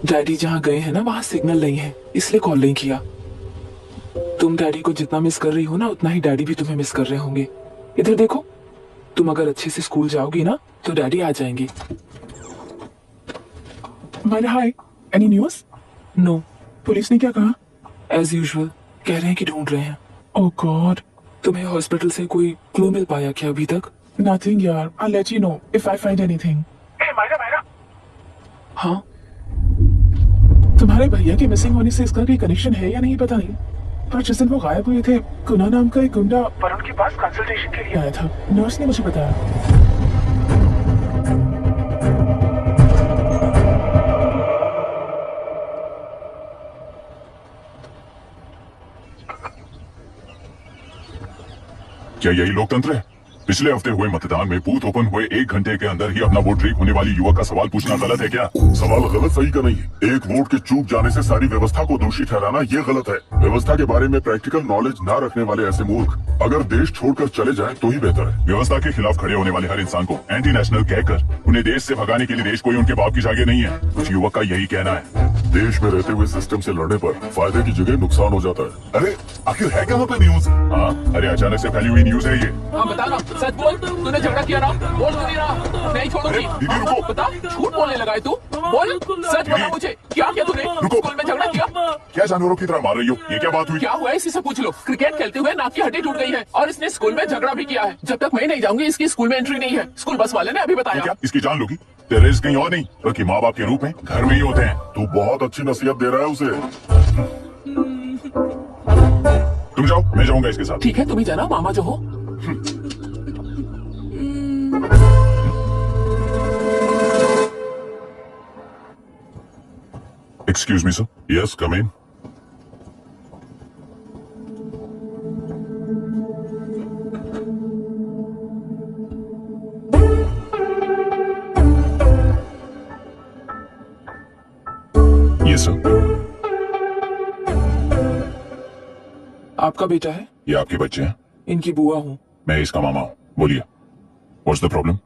Daddy जहाँ गए हैं ना वहाँ सिग्नल नहीं है, इसलिए कॉल नहीं किया। तुम डैडी को जितना मिस कर रही हो ना उतना ही डैडी भी तुम्हें मिस कर रहे होंगे। इधर देखो, तुम अगर अच्छे से स्कूल जाओगी ना तो डैडी आ जाएंगे। मायरा हाय, एनी न्यूज? नो, पुलिस ने क्या कहा? एज यूजुअल कह रहे हैं कि ढूंढ रहे हैं। ओह गॉड, तुम्हें हॉस्पिटल से कोई क्लू मिल पाया क्या अभी तक? नथिंग यार, I let you know if I find anything. Myra, हाँ, तुम्हारे भैया के मिसिंग होने से इसका कोई कनेक्शन है या नहीं पता नहीं, पर जिस दिन वो गायब हुए थे कुना नाम का एक गुंडा पर उनके पास कंसल्टेशन के लिए आया था। नर्स ने मुझे बताया। क्या यही लोकतंत्र है? पिछले हफ्ते हुए मतदान में बूथ ओपन हुए 1 घंटे के अंदर ही अपना वोट लीक होने वाली युवक का सवाल पूछना गलत है क्या? सवाल गलत सही का नहीं है। एक वोट के चूक जाने से सारी व्यवस्था को दोषी ठहराना ये गलत है। व्यवस्था के बारे में प्रैक्टिकल नॉलेज ना रखने वाले ऐसे मूर्ख अगर देश छोड़कर चले जाएं तो ही बेहतर है। व्यवस्था के खिलाफ खड़े होने वाले हर इंसान को एंटी नेशनल कहकर उन्हें देश से भगाने के लिए देश कोई उनके बाप की जागीर नहीं है। कुछ युवक का यही कहना है। देश में रहते हुए सिस्टम से लड़ने पर फायदे की जगह नुकसान हो जाता है। अरे आखिर है क्या वहाँ पे न्यूज? हाँ, अरे अचानक से फैली हुई न्यूज है ये। हाँ बता ना, सच बोल, तूने झगड़ा किया ना? बोल क्यों नहीं रहा? नहीं छोड़ूंगी। दीदी रुको। बता, झूठ बोलने लगा है तू? बोल, सच बता मुझे, क्या किया तूने? रुको। स्कूल में झगड़ा किया? क्या जानवरों की तरह मार रही हो? ये क्या बात हुई? क्या हुआ है इसी से पूछ लो। क्रिकेट खेलते हुए नाक की हड्डी टूट गई है और इसने स्कूल में झगड़ा भी किया है। जब तक मैं नहीं जाऊंगी इसकी स्कूल में एंट्री नहीं है। स्कूल बस वाले ने अभी तो बताया। क्या इसकी जान लोगी? टेररिस्ट कहीं और नहीं बल्कि माँ बाप के रूप में घर में ही होते हैं। तू बहुत अच्छी नसीहत दे रहा है उसे। तुम जाओ, मैं जाऊंगा इसके साथ। ठीक है, तुम ही जाना, मामा जो हो। Excuse me sir. Yes, come in. Yes sir. आपका बेटा है? ये आपके बच्चे हैं? इनकी बुआ हूँ। मैं इसका मामा हूँ। बोलिए, what's the problem?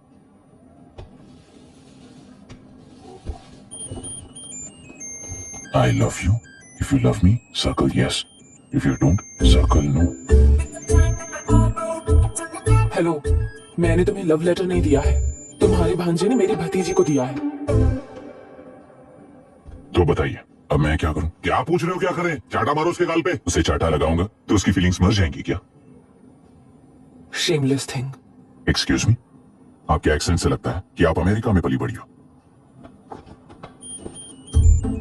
I love you. If you love me, circle yes. If you don't, circle no. Hello, मैंने तुम्हें लव लेटर नहीं दिया है, तुम्हारे भांजे ने मेरी भतीजी को दिया है। तो बताइए, अब मैं क्या करूं? क्या पूछ रहे हो? क्या करें? चाटा मारो उसके गाल पे। उसे चाटा लगाऊंगा तो उसकी फीलिंग्स मर जाएंगी क्या? Shameless thing. एक्सक्यूज मी, आपके एक्सेंट से लगता है कि आप अमेरिका में पली बड़ी हो।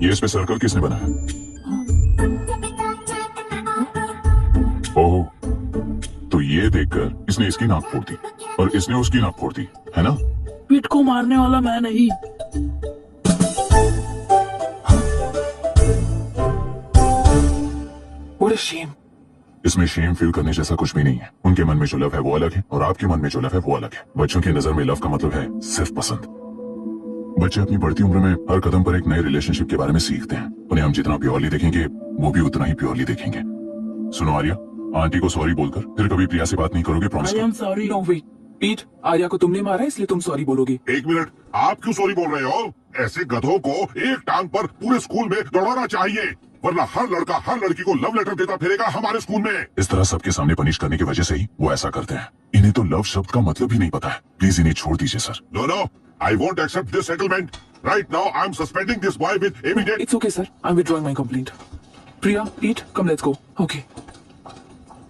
ये इस पे सर्कल किसने बनाया? ओह, तो ये देखकर इसने इसकी नाक फोड़ दी और इसने उसकी नाक फोड़ दी, है ना? पीठ को मारने वाला मैं नहीं। What a shame. इसमें शेम फील करने जैसा कुछ भी नहीं है। उनके मन में जो लव है वो अलग है और आपके मन में जो लव है वो अलग है। बच्चों की नजर में लव का मतलब है सिर्फ पसंद। बच्चे अपनी बढ़ती उम्र में हर कदम पर एक नए रिलेशनशिप के बारे में सीखते हैं। उन्हें हम जितना प्योरली देखेंगे वो भी उतना ही प्योरली देखेंगे। सुनो आर्या, आंटी को सॉरी बोलकर फिर कभी प्रिया से बात नहीं करोगे, प्रॉमिस आई एम करो। सॉरी। No wait, पीट, आर्या को तुमने मारा इसलिए तुम सॉरी बोलोगे। एक मिनट, आप क्यों सॉरी बोल रहे हो? ऐसे गधों को एक टांग पर पूरे स्कूल में दौड़ाना चाहिए, वरना हर लड़का हर लड़की को लव लेटर देता फिरेगा हमारे स्कूल में। इस तरह सबके सामने पनिश करने की वजह से ही वो ऐसा करते हैं। इन्हें तो लव शब्द का मतलब ही नहीं पता है। प्लीज इन्हें छोड़ दीजिए sir. No no, I won't accept this settlement. Right now I am suspending this boy with immediate. It's okay sir, I'm withdrawing my complaint. Priya, Pete, come let's go. Okay.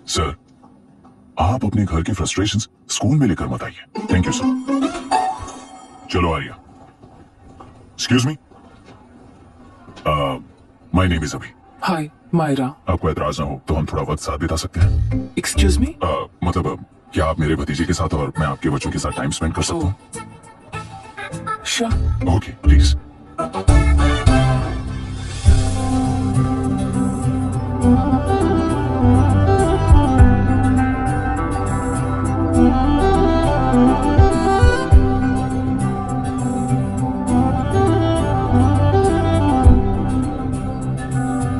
Sir, आप अपने घर के frustrations school में लेकर मत आइए। Thank you sir. चलो Arya. Excuse me, my name is Abhi. Hi, Myra. आपको ऐतराज ना हो तो हम थोड़ा वक्त साथ बिता सकते हैं? Excuse me? मतलब क्या आप मेरे भतीजे के साथ और मैं आपके बच्चों के साथ टाइम स्पेंड कर सकता हूँ? Sure. Okay, please.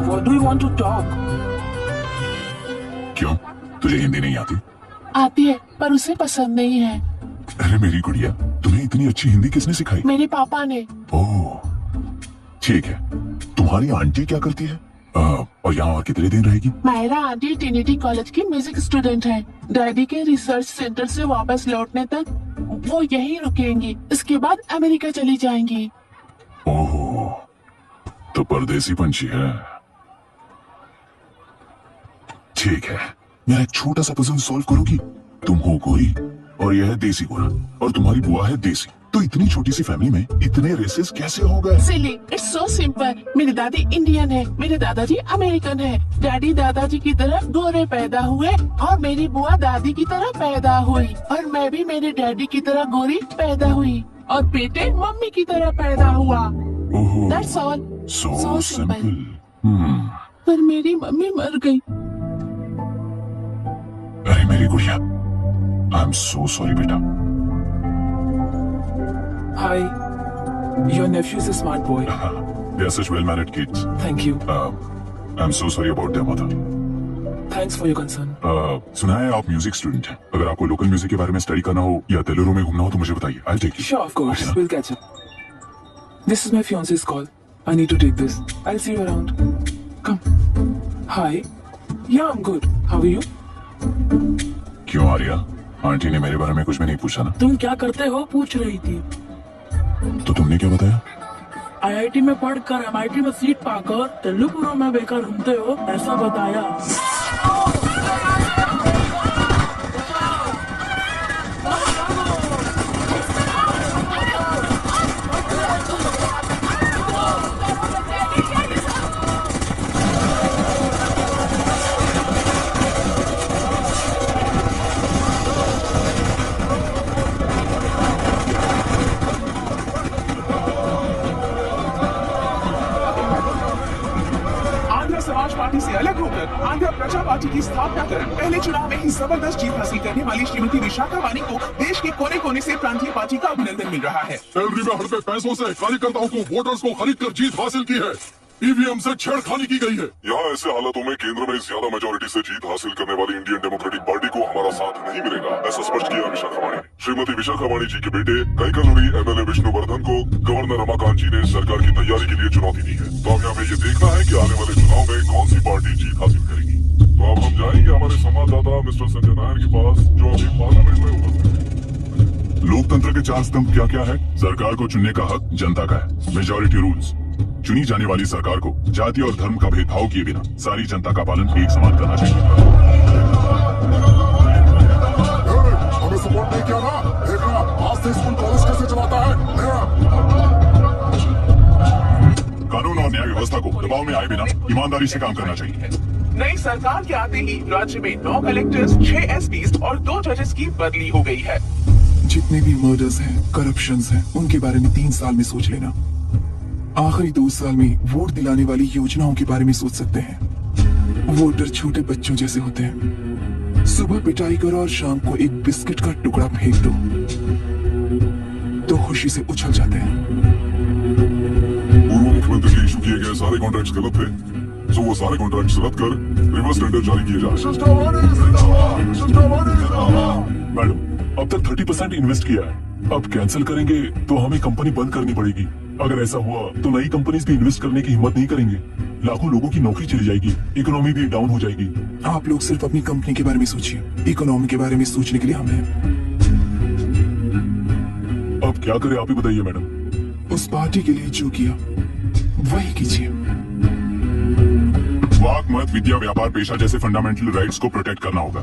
What do you want to talk? क्यों, तुझे हिंदी नहीं आती? आती है पर उसे पसंद नहीं है। अरे मेरी गुड़िया, तुम्हें इतनी अच्छी हिंदी किसने सिखाई? मेरे पापा ने। ओह, ठीक है। तुम्हारी आंटी क्या करती है? और यहाँ और कितने दिन रहेगी? मायरा आंटी ट्रिनिटी कॉलेज की म्यूजिक स्टूडेंट है। डैडी के रिसर्च सेंटर से वापस लौटने तक वो यहीं रुकेंगी। इसके बाद अमेरिका चली जाएंगी। ओहो, तो परदेसी पंछी है। ठीक है, मेरा एक छोटा सा पजल सॉल्व करोगी? तुम हो गोरी और यह है देसी गोरा और तुम्हारी बुआ है देसी, तो इतनी छोटी सी फैमिली में इतने रेसेस कैसे हो गए? सिली, इट्स सो सिंपल। मेरी दादी इंडियन है, मेरे दादाजी अमेरिकन है। डैडी दादाजी की तरह गोरे पैदा हुए और मेरी बुआ दादी की तरह पैदा हुई, और मैं भी मेरे डैडी की तरह गोरी पैदा हुई, और बेटे मम्मी की तरह पैदा हुआ। ओहो, That's all. so So simple. simple. पर मेरी मम्मी मर गई। अरे मेरी गुड़िया, आई एम सो सॉरी बेटा। Hi. Your nephew is a smart boy. They are such well-mannered kids. Thank you. I'm so sorry about their mother. Thanks for your concern. सुना है आप म्यूजिक स्टूडेंट हैं। अगर आपको लोकल म्यूजिक के बारे में स्टडी करना हो या तेलुरु में घूमना हो तो मुझे बताइए। I'll take you. Sure, of course. Okay, We'll catch up. This is my fiance's call. I need to take this. I'll see you around. Come. Hi. Yeah, I'm good. How are you? क्यों Arya? Aunty ने मेरे बारे में कुछ भी नहीं पूछा ना? तुम क्या करते हो पूछ रही थी। तो तुमने क्या बताया? आईआईटी में पढ़कर एमआईटी में सीट पाकर तेलुगु में बेकार घूमते हो, ऐसा बताया। आंध्र समाज पार्टी से अलग होकर आंध्र प्रजा पार्टी की स्थापना कर पहले चुनाव में ही जबरदस्त जीत हासिल करने वाली श्रीमती विशाखा वानी को देश के कोने कोने से प्रांतीय पार्टी का अभिनंदन मिल रहा है। सैलरी में हड़पे पैसों से कार्यकर्ताओं को वोटर्स को खरीद कर जीत हासिल की है। ईवीएम से छेड़खानी की गई है। यहाँ ऐसे हालातों में केंद्र में ज्यादा मेजोरिटी से जीत हासिल करने वाली इंडियन डेमोक्रेटिक पार्टी को हमारा साथ नहीं मिलेगा, ऐसा स्पष्ट किया विशाखा वाणी ने। श्रीमती विशाखा वाणी जी के बेटे कैकलूरी एमएलए विष्णुवर्धन को गवर्नर रमाकांत जी ने सरकार की तैयारी के लिए चुनौती दी है। तो अब हमें ये देखना है कि आने वाले चुनाव में कौन सी पार्टी जीत हासिल करेगी। तो अब हम जाएंगे हमारे संवाददाता मिस्टर संजय नायर के पास, जो अभी पार्लियामेंट में उपस्थित है। लोकतंत्र के चार स्तंभ क्या क्या है? सरकार को चुनने का हक जनता का है, मेजोरिटी रूल्स। चुनी जाने वाली सरकार को जाति और धर्म का भेदभाव किए बिना सारी जनता का पालन एक समान करना चाहिए। हमें सपोर्ट नहीं किया ना, देखना आज से स्कूल कॉलेज कैसे चलाता है। कानून और न्याय व्यवस्था को दबाव में आए बिना ईमानदारी से काम करना चाहिए। नई सरकार के आते ही राज्य में 9 कलेक्टर्स, 6 एसपीज और 2 जजेस की बदली हो गई है। जितने भी मर्डर्स हैं, करप्शंस हैं, उनके बारे में 3 साल में सोच लेना। आखिरी 2 साल में वोट दिलाने वाली योजनाओं के बारे में सोच सकते हैं। वोटर छोटे बच्चों जैसे होते हैं। सुबह पिटाई करो और शाम को एक बिस्किट का टुकड़ा फेंक दो तो खुशी से उछल जाते हैं। पूर्व मुख्यमंत्री के इशू किए गए सारे कॉन्ट्रैक्ट्स गलत थे, तो वो सारे कॉन्ट्रैक्ट्स रद्द कर रिवर्स टेंडर जारी किए जा रहे हैं। मैडम, अब तक 30% इन्वेस्ट किया है, अब कैंसिल करेंगे तो हमें कंपनी बंद करनी पड़ेगी। अगर ऐसा हुआ तो नई कंपनीज भी इन्वेस्ट करने की हिम्मत नहीं करेंगे। लाखों लोगों की नौकरी चली जाएगी, इकोनॉमी भी डाउन हो जाएगी। आप लोग सिर्फ अपनी कंपनी के बारे में सोचिए, इकोनॉमी के बारे में सोचने के लिए हम हैं। अब क्या करें आप ही बताइए मैडम। उस पार्टी के लिए जो किया वही कीजिए। वाक, मत, विद्या, व्यापार, पेशा जैसे फंडामेंटल राइट्स को प्रोटेक्ट करना होगा।